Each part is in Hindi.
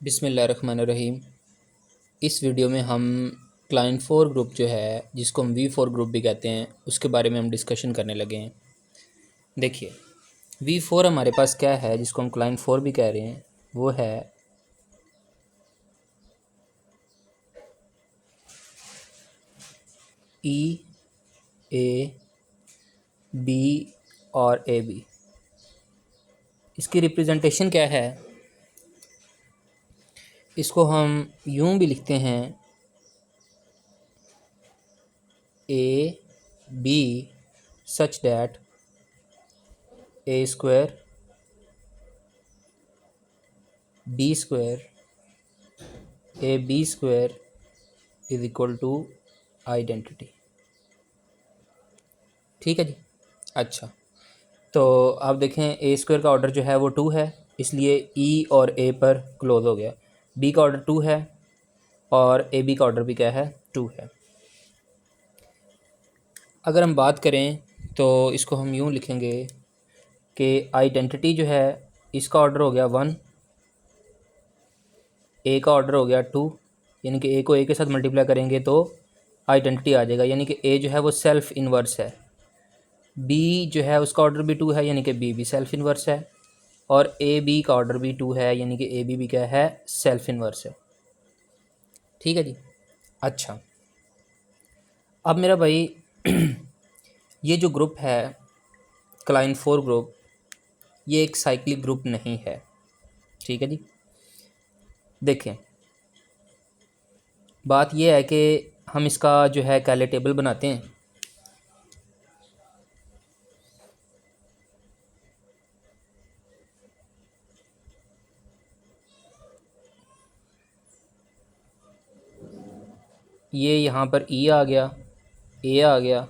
बिस्मिल्लाहिर्रहमानिर्रहीम। इस वीडियो में हम क्लाइंट फोर ग्रुप जो है, जिसको हम V4 ग्रुप भी कहते हैं, उसके बारे में हम डिस्कशन करने लगे हैं। देखिए, V4 हमारे पास क्या है, जिसको हम क्लाइंट फोर भी कह रहे हैं, वो है E, A, B और AB। इसकी रिप्रेजेंटेशन क्या है, इसको हम यूं भी लिखते हैं A, B such that A square, B square, AB square is equal to identity. ठीक है जी। अच्छा, तो आप देखें ए स्क्वायर का ऑर्डर जो है वो 2 है, इसलिए ई और ए पर क्लोज हो गया। बी का ऑर्डर 2 है और ए बी का ऑर्डर भी क्या है, 2 है। अगर हम बात करें तो इसको हम यूँ लिखेंगे कि आइडेंटिटी जो है, इसका ऑर्डर हो गया 1, ए का ऑर्डर हो गया 2, यानी कि ए को ए के साथ मल्टीप्लाई करेंगे तो आइडेंटिटी आ जाएगा, यानी कि ए जो है वो सेल्फ इन्वर्स है। बी जो है उसका ऑर्डर भी 2 है, यानी कि बी भी सेल्फ इन्वर्स है। और ए बी का ऑर्डर भी 2 है, यानी कि ए बी भी क्या है, सेल्फ इन्वर्स है। ठीक है जी। अच्छा, अब मेरा भाई ये जो ग्रुप है क्लाइंट फोर ग्रुप, ये एक साइक्लिक ग्रुप नहीं है। ठीक है जी। देखें, बात ये है कि हम इसका जो है कैले टेबल बनाते हैं। ये यहाँ पर ई आ गया, ए आ गया,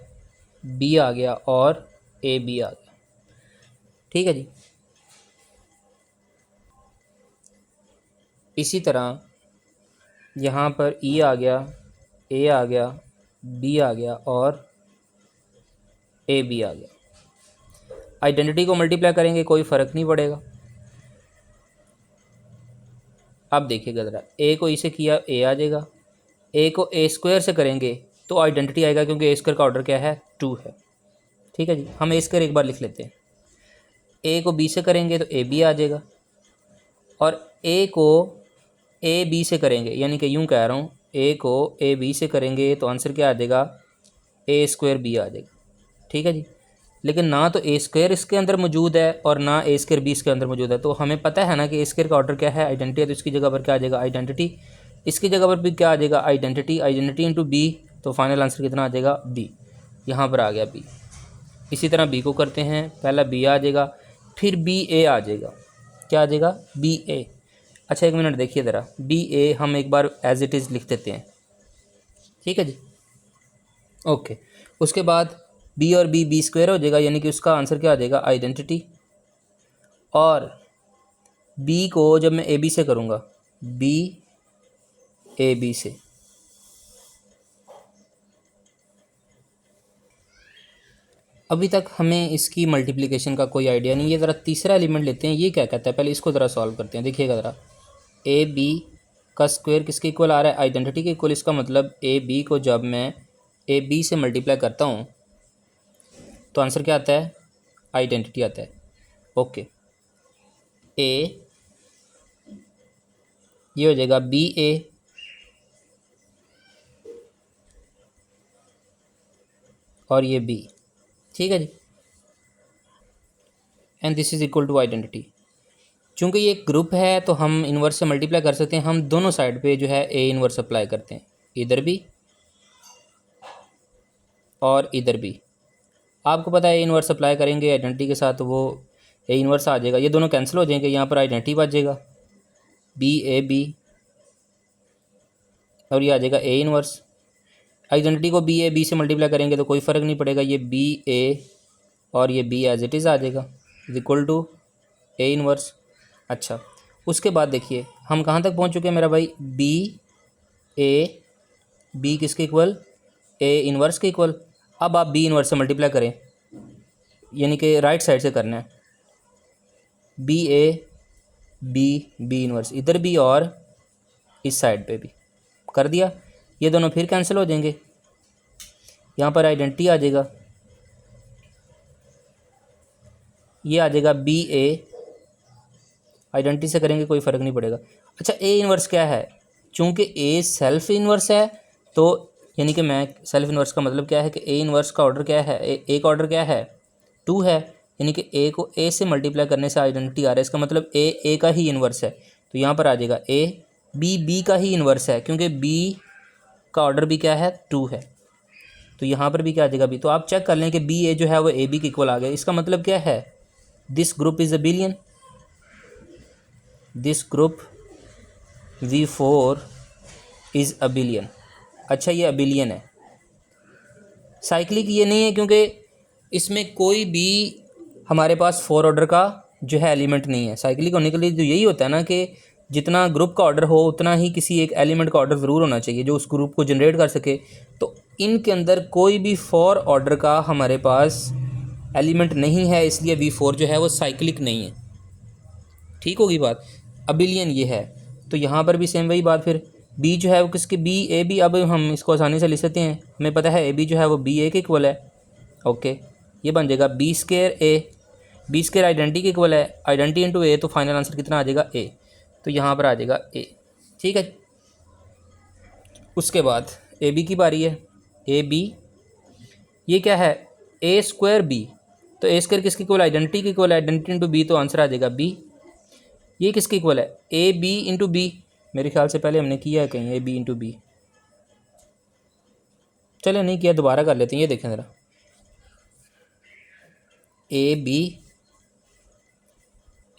बी आ गया और ए बी आ गया। ठीक है जी। इसी तरह यहाँ पर ई आ गया, ए आ गया, बी आ गया और ए बी आ गया। आइडेंटिटी को मल्टीप्लाई करेंगे कोई फ़र्क नहीं पड़ेगा। अब देखिएगा ज़रा, ए को ई से किया ए आ जाएगा, ए को ए स्क्वायर से करेंगे तो आइडेंटिटी आएगा, क्योंकि ए स्क्वायर का ऑर्डर क्या है, 2 है। ठीक है जी। हम ए स्क्वायर एक बार लिख लेते हैं। ए को बी से करेंगे तो ए बी आ जाएगा, और ए को ए बी से करेंगे, यानी कि यूं कह रहा हूँ, ए को ए बी से करेंगे तो आंसर क्या आ जाएगा, ए स्क्वायर बी आ जाएगा। ठीक है जी। लेकिन ना तो ए स्क्वायर इसके अंदर मौजूद है और ना ए स्क्वायर बी इसके अंदर मौजूद है, तो हमें पता है ना कि ए स्क्वायर का ऑर्डर क्या है, आइडेंटिटी है, तो इसकी जगह पर क्या आ जाएगा, आइडेंटिटी। इसकी जगह पर भी क्या आ जाएगा, आइडेंटिटी। आइडेंटिटी इंटू बी, तो फाइनल आंसर कितना आ जाएगा, बी। यहाँ पर आ गया बी। इसी तरह बी को करते हैं, पहला बी आ जाएगा, फिर बी ए आ जाएगा। क्या आ जाएगा, बी ए। अच्छा, एक मिनट देखिए ज़रा, बी ए हम एक बार एज इट इज़ लिख देते हैं। ठीक है जी। ओके, उसके बाद बी और बी बी स्क्वायर हो जाएगा, यानी कि उसका आंसर क्या आ जाएगा, आइडेंटिटी। और बी को जब मैं ए बी से करूँगा, बी ए बी से, अभी तक हमें इसकी मल्टीप्लिकेशन का कोई आइडिया नहीं है। ज़रा तीसरा एलिमेंट लेते हैं, ये क्या कहता है, पहले इसको ज़रा सॉल्व करते हैं। देखिएगा ज़रा, ए बी का स्क्वायर किसके इक्वल आ रहा है, आइडेंटिटी के इक्वल। इसका मतलब ए बी को जब मैं ए बी से मल्टीप्लाई करता हूँ तो आंसर क्या आता है, आइडेंटिटी आता है। ओके, ए ये हो जाएगा बी ए, और ये बी। ठीक है जी। And this is equal to identity. चूँकि ये एक ग्रुप है तो हम इन्वर्स से मल्टीप्लाई कर सकते हैं। हम दोनों साइड पे जो है ए इन्वर्स अप्लाई करते हैं, इधर भी और इधर भी। आपको पता है ए इन्वर्स अप्लाई करेंगे आइडेंटिटी के साथ तो वो ए इन्वर्स आ जाएगा, ये दोनों कैंसिल हो जाएंगे, यहाँ पर आइडेंटिटी बच जाएगा बी ए बी, और ये आ जाएगा ए इन्वर्स। आइडेंटिटी को बी ए बी से मल्टीप्लाई करेंगे तो कोई फ़र्क नहीं पड़ेगा, ये बी ए और ये बी एज इट इज़ आ जाएगा, is equal to A inverse. अच्छा, उसके बाद देखिए हम कहाँ तक पहुँच चुके हैं मेरा भाई, बी ए बी किसके इक्वल, ए इन्वर्स के इक्वल। अब आप बी इन्वर्स से मल्टीप्लाई करें, यानी कि राइट साइड से करना है, B A B B inverse इधर भी और इस साइड पे भी कर दिया, ये दोनों फिर कैंसिल हो जाएंगे, यहाँ पर आइडेंटिटी आ जाएगा, ये आ जाएगा बी ए, आइडेंटिटी से करेंगे कोई फ़र्क नहीं पड़ेगा। अच्छा ए इन्वर्स क्या है, चूँकि ए सेल्फ इन्वर्स है तो यानी कि मैं सेल्फ इन्वर्स का मतलब क्या है कि ए इन्वर्स का ऑर्डर क्या है, ए का ऑर्डर क्या है 2 है, यानी कि ए को ए से मल्टीप्लाई करने से आइडेंटिटी आ रहा है, इसका मतलब ए का ही इन्वर्स है, तो यहाँ पर आ जाएगा ए, बी का ही इन्वर्स है क्योंकि बी का ऑर्डर भी क्या है 2 है, तो यहाँ पर भी क्या आ जाएगा बी। तो आप चेक कर लें कि बी ए जो है वो ए बी के इक्वल आ गया, इसका मतलब क्या है, this group is a billion, this group V4 is a billion. अच्छा ये अबिलियन है, साइक्लिक ये नहीं है क्योंकि इसमें कोई भी हमारे पास 4 ऑर्डर का जो है एलिमेंट नहीं है। साइक्लिक होने के लिए तो यही होता है ना कि जितना ग्रुप का ऑर्डर हो उतना ही किसी एक एलिमेंट का ऑर्डर ज़रूर होना चाहिए जो उस ग्रुप को जनरेट कर सके, तो इनके अंदर कोई भी 4 ऑर्डर का हमारे पास एलिमेंट नहीं है, इसलिए V4 जो है वो साइक्लिक नहीं है। ठीक होगी बात, अबिलियन ये है, तो यहाँ पर भी सेम वही बात, फिर बी जो है वो किसके, बी ए बी, अब हम इसको आसानी से लिख सकते हैं, हमें पता है ए बी जो है वो बी ए के इक्वल है। ओके ये बन जाएगा बी स्केयर ए, बी स्केयर आइडेंटिटी के इक्वल है, आइडेंटिटी इंटू ए, तो फाइनल आंसर कितना आ जाएगा ए, तो यहाँ पर आ जाएगा ए। ठीक है, उसके बाद ए बी की बारी है, ए बी ये क्या है ए स्क्वायर बी, तो ए स्क्वायर किसके इक्वल, आइडेंटिटी के इक्वल है, आइडेंटिटी इंटू बी, तो आंसर आ जाएगा बी। ये किसके इक्वल है, ए बी इंटू बी, मेरे ख्याल से पहले हमने किया है कहीं ए बी इंटू बी, चले नहीं किया दोबारा कर लेते हैं, ये देखें ज़रा, ए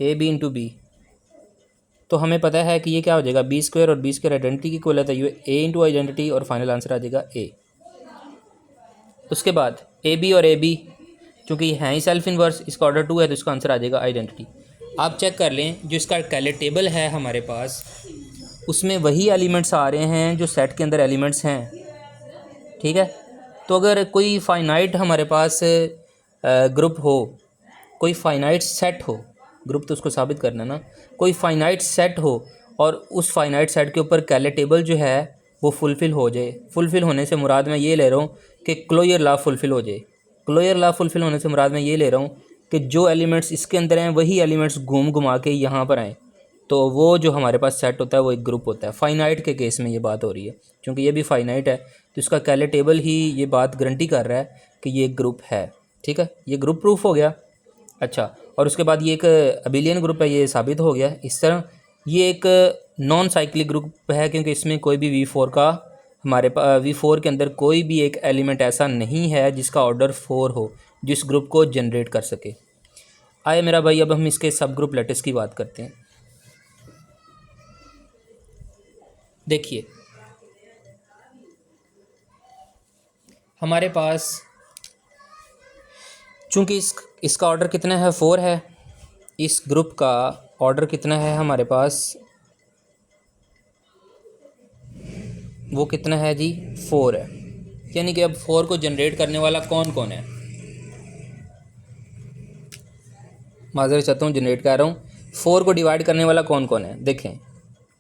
बी इंटू बी, तो हमें पता है कि ये क्या हो जाएगा बी स्क्वायर, और बी स्क्वायर आइडेंटिटी की इक्वल है, तो ये ए इंटू आइडेंटिटी, और फाइनल आंसर आ जाएगा ए। उसके बाद ए बी और ए बी चूँकि है ही सेल्फ इन्वर्स, इसका ऑर्डर 2 है तो इसका आंसर आ जाएगा आइडेंटिटी। आप चेक कर लें जो इसका कैले टेबल है हमारे पास, उसमें वही एलिमेंट्स आ रहे हैं जो सेट के अंदर एलिमेंट्स हैं। ठीक है, तो अगर कोई फाइनाइट हमारे पास ग्रुप हो, कोई फाइनाइट सेट हो, ग्रुप तो उसको साबित करना ना, कोई फाइनाइट सेट हो और उस फाइनाइट सेट के ऊपर कैले टेबल जो है वो फुलफ़िल हो जाए, फुलफ़िल होने से मुराद मैं ये ले रहा हूँ कि क्लोजर लॉ फुलफ़िल हो जाए, क्लोजर लॉ फुलफ़िल होने से मुराद मैं ये ले रहा हूँ कि जो एलिमेंट्स इसके अंदर हैं वही एलिमेंट्स घूम घुमा के यहाँ पर आएँ, तो वो जो हमारे पास सेट होता है वो एक ग्रुप होता है। फाइनाइट के केस में ये बात हो रही है, क्योंकि ये भी फाइनाइट है तो इसका कैले टेबल ही ये बात गारंटी कर रहा है कि ये ग्रुप है। ठीक है, ये ग्रुप प्रूफ हो गया। अच्छा, और उसके बाद ये एक अबिलियन ग्रुप है, ये साबित हो गया। इस तरह ये एक नॉन साइक्लिक ग्रुप है क्योंकि इसमें कोई भी V4 का हमारे पास V4 के अंदर कोई भी एक एलिमेंट ऐसा नहीं है जिसका ऑर्डर 4 हो, जिस ग्रुप को जनरेट कर सके। आए मेरा भाई, अब हम इसके सब ग्रुप लेटेस्ट की बात करते हैं। देखिए हमारे पास चूँकि इसका ऑर्डर कितना है 4 है, इस ग्रुप का ऑर्डर कितना है हमारे पास, वो कितना है जी 4 है, यानी कि अब 4 को जनरेट करने वाला कौन कौन है, माजर चाहता हूँ जनरेट कर रहा हूँ, 4 को डिवाइड करने वाला कौन कौन है। देखें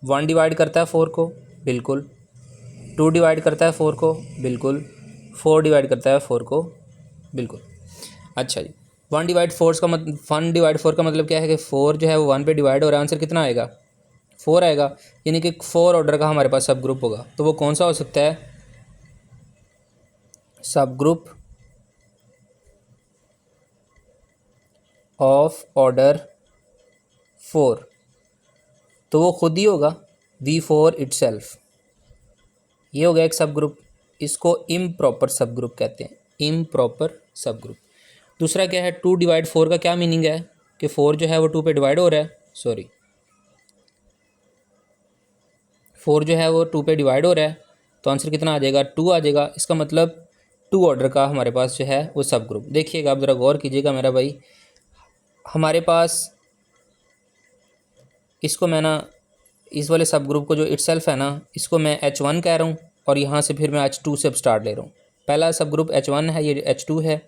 1 डिवाइड करता है 4 को, बिल्कुल, 2 डिवाइड करता है 4 को, बिल्कुल, 4 डिवाइड करता है 4 को, बिल्कुल। अच्छा जी, 1 डिवाइड 4 का मतलब 1 डिवाइड 4 का मतलब क्या है कि 4 जो है वो 1 पे डिवाइड हो रहा है, आंसर कितना आएगा 4 आएगा, यानी कि 4 ऑर्डर का हमारे पास सब ग्रुप होगा। तो वो कौन सा हो सकता है, सब ग्रुप ऑफ ऑर्डर 4, तो वो खुद ही होगा V4 इटसेल्फ, ये हो गया एक सब ग्रुप। इसको इम्प्रॉपर सब ग्रुप कहते हैं, इम्प्रॉपर सब ग्रुप। दूसरा क्या है 2 डिवाइड 4 का क्या मीनिंग है कि 4 जो है वो 2 पे डिवाइड हो रहा है, सॉरी 4 जो है वो 2 पे डिवाइड हो रहा है, तो आंसर कितना आ जाएगा 2 आ जाएगा। इसका मतलब 2 ऑर्डर का हमारे पास जो है वो सब ग्रुप। देखिएगा आप ज़रा गौर कीजिएगा मेरा भाई, हमारे पास इसको मैं ना, इस वाले सब ग्रुप को जो इटसेल्फ है ना, इसको मैं H1 कह रहा हूँ और यहाँ से फिर मैं H2 से स्टार्ट ले रहा हूँ। पहला सब ग्रुप H1 है, ये H2 है।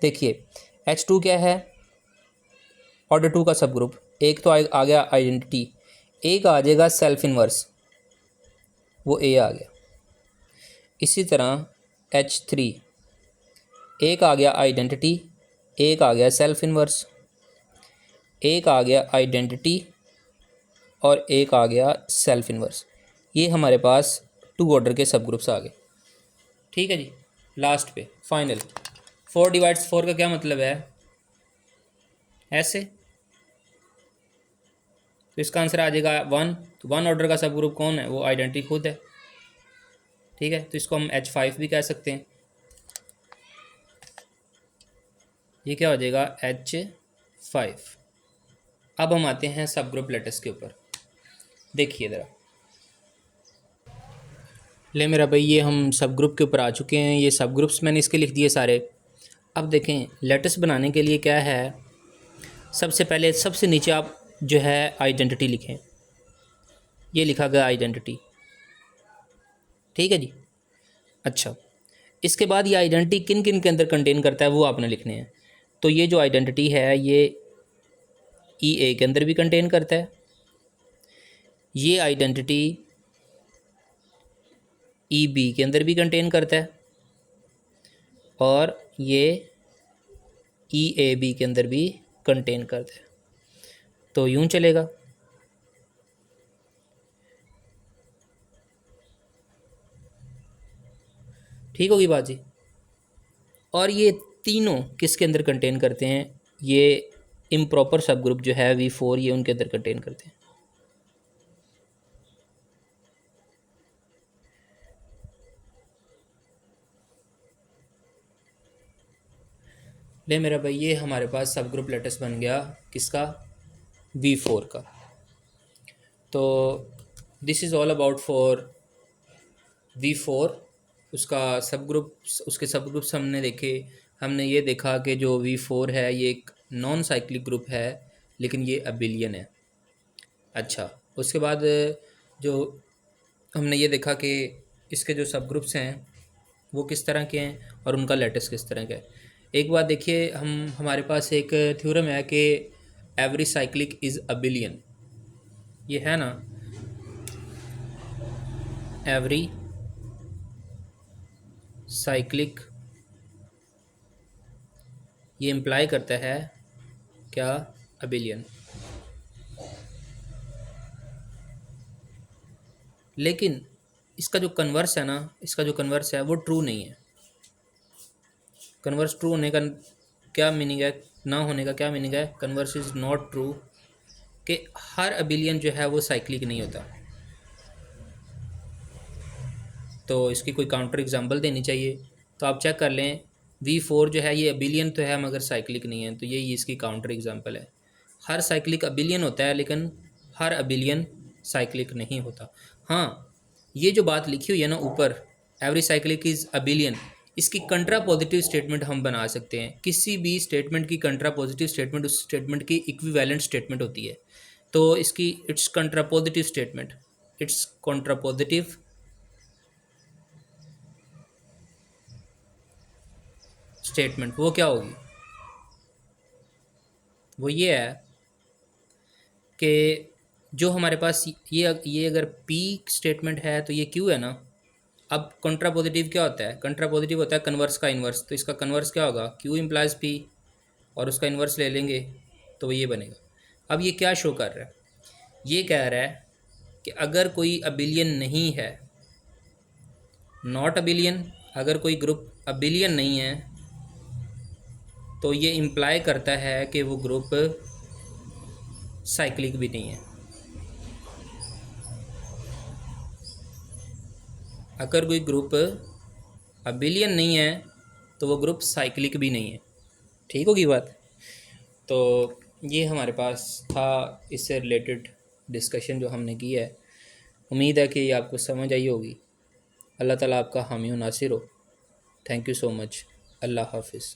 देखिए H2 क्या है, ऑर्डर 2 का सब ग्रुप। एक तो आ गया आइडेंटिटी, एक आ जाएगा सेल्फ इन्वर्स। वो ए आ गया। इसी तरह H3, एक आ गया आइडेंटिटी, एक आ गया सेल्फ इन्वर्स, एक आ गया आइडेंटिटी और एक आ गया सेल्फ इन्वर्स। ये हमारे पास 2 ऑर्डर के सब ग्रुप्स आ गए। ठीक है जी। लास्ट पे फाइनल 4/4 का क्या मतलब है? ऐसे तो इसका आंसर आ जाएगा 1। तो 1 ऑर्डर का सब ग्रुप कौन है? वो आइडेंटिटी खुद है। ठीक है, तो इसको हम H5 भी कह सकते हैं। ये क्या हो जाएगा? H5। अब हम आते हैं सब ग्रुप लेटर्स के ऊपर। देखिए ज़रा, ले मेरा भाई, ये हम सब ग्रुप के ऊपर आ चुके हैं। ये सब ग्रुप्स मैंने इसके लिख दिए सारे। अब देखें, लेटर्स बनाने के लिए क्या है, सबसे पहले सबसे नीचे आप जो है आइडेंटिटी लिखें। ये लिखा गया आइडेंटिटी। ठीक है जी। अच्छा, इसके बाद ये आइडेंटिटी किन किन के अंदर कंटेन करता है वो आपने लिखने हैं। तो ये जो आइडेंटिटी है ये E A के अंदर भी कंटेन करता है, ये आइडेंटिटी E B के अंदर भी कंटेन करता है, और ये E A B के अंदर भी कंटेन करता है। तो यूं चलेगा। ठीक होगी बात जी। और ये तीनों किसके अंदर कंटेन करते हैं? ये इम्प्रॉपर सब ग्रुप जो है V4, ये उनके अंदर कंटेन करते हैं। ले मेरा भाई, ये हमारे पास सब ग्रुप लेटर्स बन गया। किसका? V4 का। तो this is all about for V4। उसका सब ग्रुप, उसके सब ग्रुप्स हमने देखे। हमने ये देखा कि जो V4 है ये एक नॉन साइक्लिक ग्रुप है, लेकिन ये अबिलियन है। अच्छा, उसके बाद जो हमने ये देखा कि इसके जो सब ग्रुप्स हैं वो किस तरह के हैं और उनका लेटेस्ट किस तरह का है। एक बात देखिए, हमारे पास एक थ्योरम है कि एवरी साइक्लिक इज़ अबिलियन। ये है ना, एवरी साइक्लिक, ये इम्प्लाई करता है क्या? अबिलियन। लेकिन इसका जो कन्वर्स है ना, इसका जो कन्वर्स है वो ट्रू नहीं है। कन्वर्स ट्रू होने का क्या मीनिंग है? ना होने का क्या मीनिंग है? कन्वर्स इज़ नॉट ट्रू, कि हर अबिलियन जो है वो साइक्लिक नहीं होता। तो इसकी कोई काउंटर एग्जांपल देनी चाहिए। तो आप चेक कर लें, V4 जो है ये अबिलियन तो है मगर साइक्लिक नहीं है, तो यही इसकी काउंटर एग्जांपल है। हर साइक्लिक अबिलियन होता है, लेकिन हर अबिलियन साइक्लिक नहीं होता। हाँ, ये जो बात लिखी हुई है ना ऊपर, एवरी साइक्लिक इज़ अबिलियन, इसकी कंट्रा पॉजिटिव स्टेटमेंट हम बना सकते हैं। किसी भी स्टेटमेंट की कंट्रा पॉजिटिव स्टेटमेंट उस स्टेटमेंट की इक्विवेलेंट स्टेटमेंट होती है। तो इसकी it's कंट्रा positive statement, it's कंट्रा positive statement वो क्या होगी? वो ये है कि जो हमारे पास ये अगर P स्टेटमेंट है तो ये Q है ना। अब कंट्रा पॉजिटिव क्या होता है? कंट्रा पॉजिटिव होता है कन्वर्स का इन्वर्स। तो इसका कन्वर्स क्या होगा? Q इम्प्लाइज P, और उसका इन्वर्स ले लेंगे तो ये बनेगा। अब ये क्या शो कर रहा है? ये कह रहा है कि अगर कोई अबिलियन नहीं है, नॉट अबिलियन, अगर कोई ग्रुप अबिलियन नहीं है तो ये इम्प्लाई करता है कि वो ग्रुप साइक्लिक भी नहीं है। अगर कोई ग्रुप अबिलियन नहीं है तो वो ग्रुप साइक्लिक भी नहीं है। ठीक होगी बात। तो ये हमारे पास था इससे रिलेटेड डिस्कशन जो हमने की है। उम्मीद है कि ये आपको समझ आई होगी। अल्लाह ताला आपका हामी व नासिर हो। Thank you so much. अल्लाह हाफिज़।